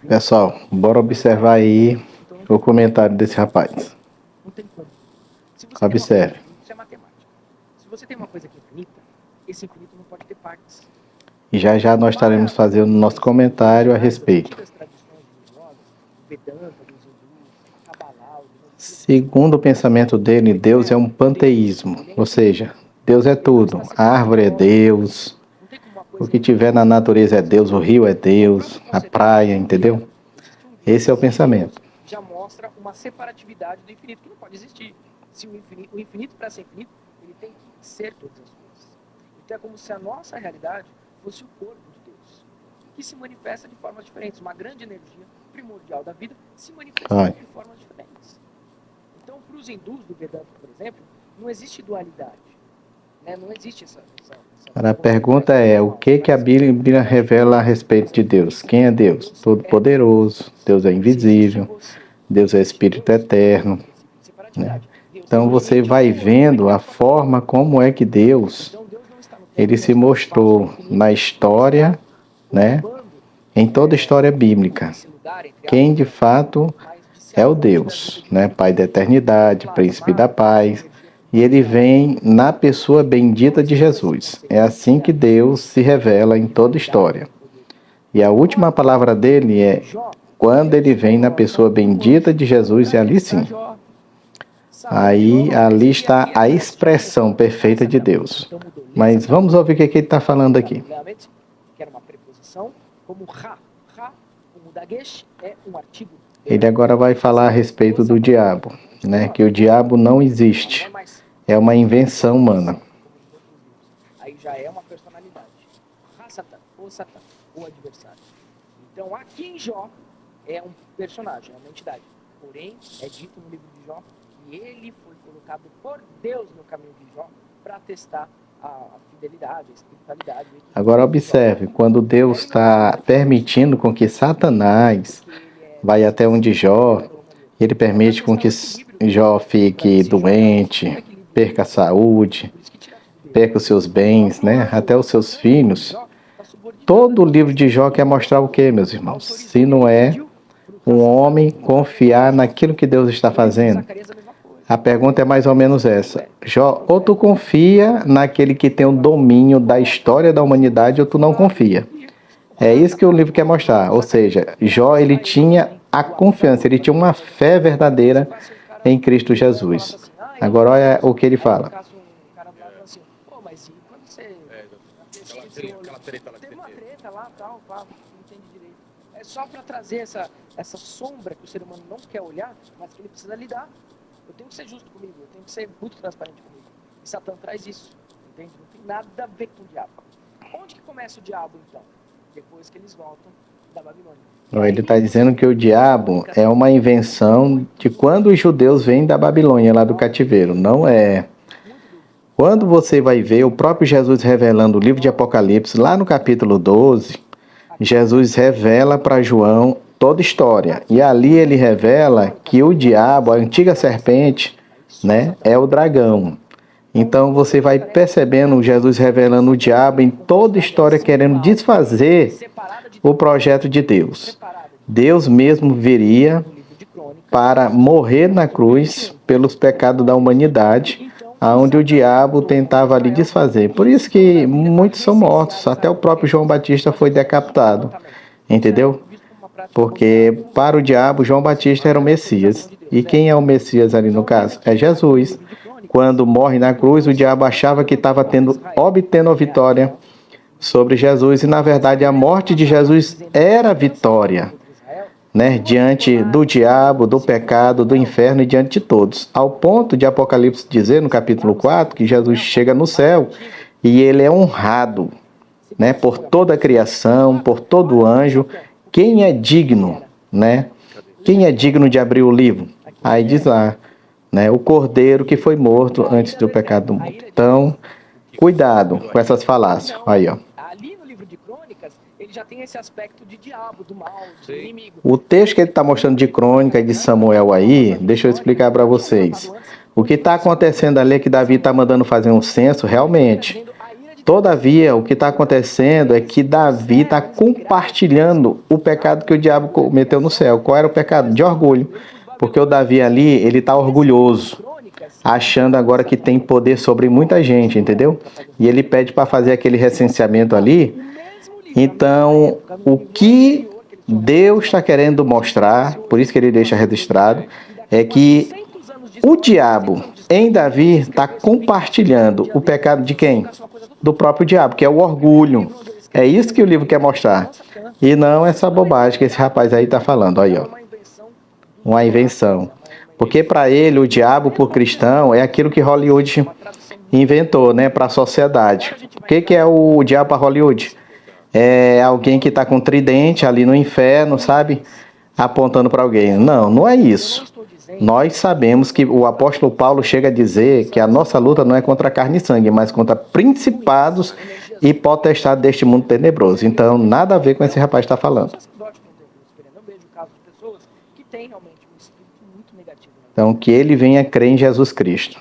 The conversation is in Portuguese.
Pessoal, bora observar aí o comentário desse rapaz. Observe. Isso é matemática. Se você tem uma coisa que é infinita, esse infinito não pode ter partes. E já nós estaremos fazendo nosso comentário a respeito. Segundo o pensamento dele, Deus é um panteísmo, ou seja, Deus é tudo. A árvore é Deus, o que tiver na natureza é Deus, o rio é Deus, a praia, entendeu? Esse é o pensamento. Já mostra uma separatividade do infinito que não pode existir. Se o infinito para ser infinito, ele tem que ser todas as coisas. Então é como se a nossa realidade fosse o corpo de Deus, que se manifesta de formas diferentes. Uma grande energia primordial da vida se manifesta de formas diferentes. Então, para os hindus do Vedanta, por exemplo, não existe dualidade. Né? Não existe essa a pergunta é, o que a Bíblia revela a respeito de Deus? Quem é Deus? Todo-Poderoso, Deus é invisível, Deus é Espírito Eterno. Né? Então você vai vendo a forma como é que Deus, ele se mostrou na história, né? Em toda a história bíblica. Quem de fato é o Deus, né? Pai da eternidade, príncipe da paz. E ele vem na pessoa bendita de Jesus. É assim que Deus se revela em toda a história. E a última palavra dele é quando ele vem na pessoa bendita de Jesus, e ali sim. Aí ali está a expressão perfeita de Deus. Mas vamos ouvir o que ele está falando aqui. Ele agora vai falar a respeito do diabo, né? Que o diabo não existe. É uma invenção humana. Aí já é uma personalidade. Satã, o adversário. Então aqui em Jó é um personagem, é uma entidade. Porém, é dito no livro de Jó que ele foi colocado por Deus no caminho de Jó para testar a fidelidade, a espiritualidade. Agora observe, quando Deus está permitindo com que Satanás vai até onde Jó, ele permite com que Jó fique doente, perca a saúde, perca os seus bens, né? Até os seus filhos. Todo o livro de Jó quer mostrar o quê, meus irmãos? Se não é um homem confiar naquilo que Deus está fazendo. A pergunta é mais ou menos essa. Jó, ou tu confia naquele que tem o domínio da história da humanidade, ou tu não confia. É isso que o livro quer mostrar. Ou seja, Jó, ele tinha a confiança, ele tinha uma fé verdadeira em Cristo Jesus. Agora olha o que ele fala. Tem uma treta lá, tal, não entende direito. É só para trazer essa sombra que o ser humano não quer olhar, mas que ele precisa lidar. Eu tenho que ser justo comigo, eu tenho que ser muito transparente comigo. E Satã traz isso, entende? Não tem nada a ver com o diabo. Onde que começa o diabo, então? Depois que eles voltam da Babilônia. Ele está dizendo que o diabo é uma invenção de quando os judeus vêm da Babilônia, lá do cativeiro. Não é. Quando você vai ver o próprio Jesus revelando o livro de Apocalipse, lá no capítulo 12, Jesus revela para João toda a história. E ali ele revela que o diabo, a antiga serpente, né, é o dragão. Então você vai percebendo Jesus revelando o diabo em toda a história, querendo desfazer o projeto de Deus. Deus mesmo viria para morrer na cruz pelos pecados da humanidade, onde o diabo tentava ali desfazer. Por isso que muitos são mortos, até o próprio João Batista foi decapitado, entendeu? Porque para o diabo, João Batista era o Messias. E quem é o Messias ali no caso? É Jesus. Quando morre na cruz, o diabo achava que estava obtendo a vitória sobre Jesus, e na verdade a morte de Jesus era a vitória, né, diante do diabo, do pecado, do inferno e diante de todos. Ao ponto de Apocalipse dizer, no capítulo 4, que Jesus chega no céu e ele é honrado, né, por toda a criação, por todo anjo. Quem é digno, né? Quem é digno de abrir o livro? Aí diz lá, né, o Cordeiro que foi morto antes do pecado do mundo. Então, cuidado com essas falácias. Aí, ó. Ali no livro de Crônicas, ele já tem esse aspecto de diabo, do mal, do inimigo. O texto que ele está mostrando de Crônica e de Samuel aí, deixa eu explicar para vocês. O que está acontecendo ali é que Davi está mandando fazer um censo, realmente. Todavia, o que está acontecendo é que Davi está compartilhando o pecado que o diabo cometeu no céu. Qual era o pecado? De orgulho. Porque o Davi ali, ele está orgulhoso, achando agora que tem poder sobre muita gente, entendeu? E ele pede para fazer aquele recenseamento ali. Então, o que Deus está querendo mostrar, por isso que ele deixa registrado, é que o diabo em Davi está compartilhando o pecado de quem? Do próprio diabo, que é o orgulho. É isso que o livro quer mostrar. E não essa bobagem que esse rapaz aí está falando. Aí, ó. Uma invenção. Porque para ele, o diabo, por cristão, é aquilo que Hollywood inventou, né, para a sociedade. O que é o diabo para Hollywood? É alguém que está com tridente ali no inferno, sabe? Apontando para alguém. Não, não é isso. Nós sabemos que o apóstolo Paulo chega a dizer que a nossa luta não é contra carne e sangue, mas contra principados e potestades deste mundo tenebroso. Então, nada a ver com esse rapaz está falando. Então, que ele venha crer em Jesus Cristo.